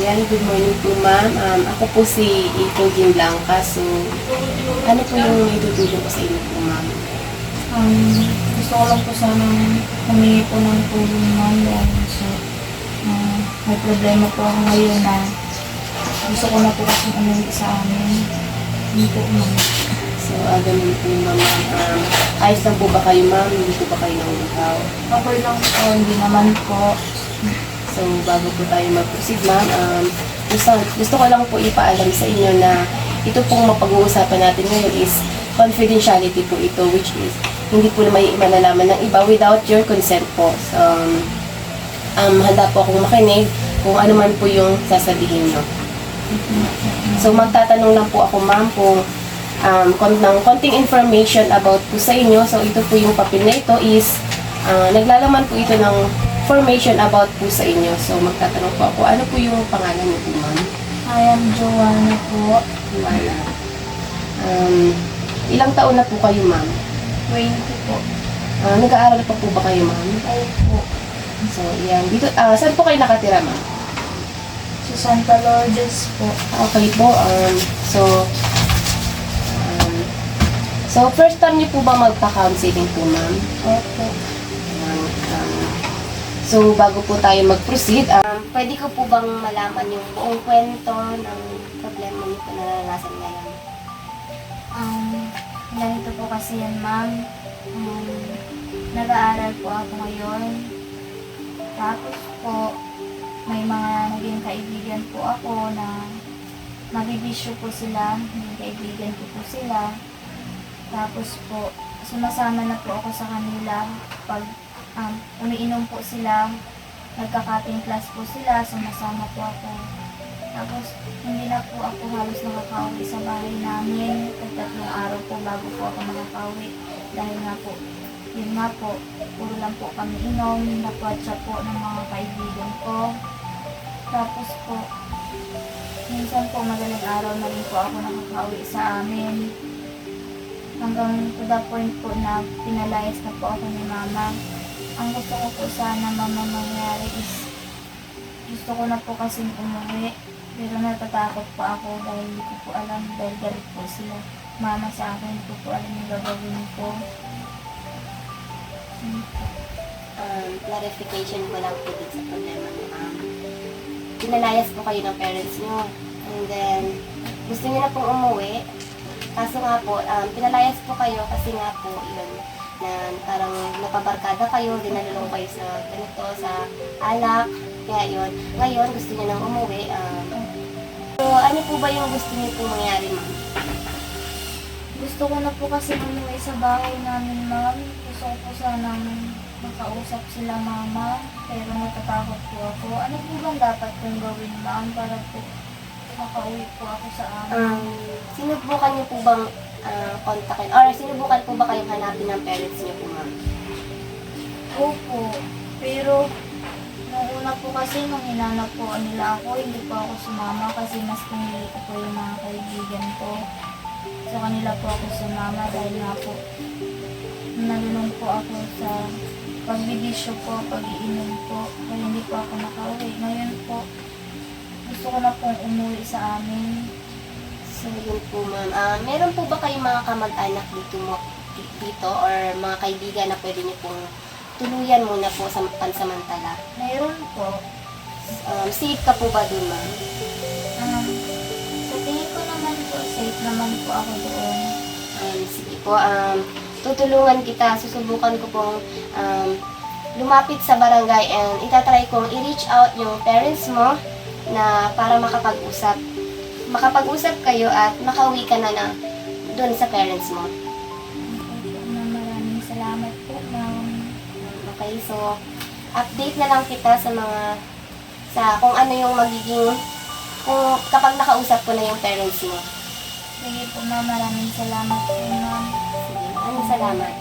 Ayan, good morning po ma'am. Ako po si Ito Jim Blanca. So, ano po yung itutulong ko sa inyo po ma'am? Gusto ko lang po sanang humingi po ng tulong ma'am dahil may problema po ako ngayon na gusto ko na po kasing umuwi sa amin. Hindi po ma'am. So, ganun po ma'am. Ayos lang po ba kayo ma'am? Hindi po ba kayo nanguhaw? Okay lang po, hindi naman po. So, bago po tayo mag-proceed ma'am, gusto ko lang po ipaalam sa inyo na ito pong mapag-uusapan natin ngayon is confidentiality po ito, which is hindi po na may malalaman ng iba without your consent po. So, handa po akong makinig kung ano man po yung sasabihin nyo. So, magtatanong lang po ako ma'am kung ng konting information about po sa inyo. So, ito po yung papel na ito is naglalaman po ito ng information about po sa inyo. So, magtatanong po ako, ano po yung pangalan niyo po ma'am? I am Joanna po. Joanna. Ilang taon na po kayo ma'am? 20 po. Nag-aaral pa po ba kayo ma'am? Opo. So, yan. Dito, saan po kayo nakatira ma'am? Sa Santa Lourdes po. Okay po. So, first time niyo po ba magpa-counseling po ma'am? Opo. So, bago po tayo mag-proceed, pwede ko po bang malaman yung buong kwento ng problema niyo po na naranasan ngayon? Ganito po kasi yan, ma'am. Nag-aaral po ako ngayon. Tapos po, may mga naging kaibigan po ako na nabibisyo po sila. Naging kaibigan ko po sila. Tapos po, sumasama na po ako sa kanila pag umiinom po sila, nagkakating class po sila, sumasama po ako. Tapos, hindi na po ako halos nakakauwi sa bahay namin. Tatlong araw po bago po ako nakakauwi. Dahil nga po, yun nga po, puro lang po kami inom, napwatsa po ng mga kaibigan ko. Tapos po, minsan po madaling araw na rin po ako nakakauwi sa amin. Hanggang to the point po na pinalayas na po ako ni mama. Ang gusto ko po sana mama mangyari is gusto ko na po kasing umuwi pero natatakot po ako dahil hindi ko po alam dahil galit po sila mama sa akin, hindi ko po alam yung gagawin ko. Clarification ko lang po din sa problema niyo pinalayas po kayo ng parents niyo and then gusto niyo na pong umuwi kaso nga po pinalayas po kayo kasi nga po yun na parang napabarkada kayo, dinalulong kayo sa ganito, sa alak, kaya yun. Ngayon, gusto niyo nang umuwi. So, ano po ba yung gusto niyo po mangyari, ma'am? Gusto ko na po kasi umuwi sa bahay namin, ma'am. Gusto ko po sanang makausap sila mama, pero natatakot po ako. Ano po bang dapat kong gawin, ma'am, para po makauwi po ako sa amin? Sinubukan niyo po bang kontakin, or sinubukan po ba kayong hanapin ng parents niyo po, ma'am? Opo, pero nung una po kasi nung hinanap po nila ako, hindi po ako sumama kasi mas pinili ko po yung mga kaibigan ko. Sa kanila po ako sumama dahil nga po nalulong po ako sa pagbibisyo po, pag-iinom po, kaya hindi po ako nakauwi. Ngayon po, gusto ko na pong umuwi sa amin. So, yun po, ma'am. Meron po ba kayong mga kamag-anak dito or mga kaibigan na pwede niyo pong tuluyan muna po sa pansamantala? Mayroon po. Safe ka po ba dun, ma'am? Sa tingin ko naman po, safe naman po ako doon. Sige po, tutulungan kita. Susubukan ko pong lumapit sa barangay and itatry kong i-reach out yung parents mo na para makapag-usap kayo at makauwi ka na doon sa parents mo. Maraming salamat po, ma'am. Okay, so update na lang kita sa kung ano yung magiging kung kapag nakausap ko na yung parents mo. Sige po, ma'am. Maraming salamat po, ma'am. Sige, maraming salamat.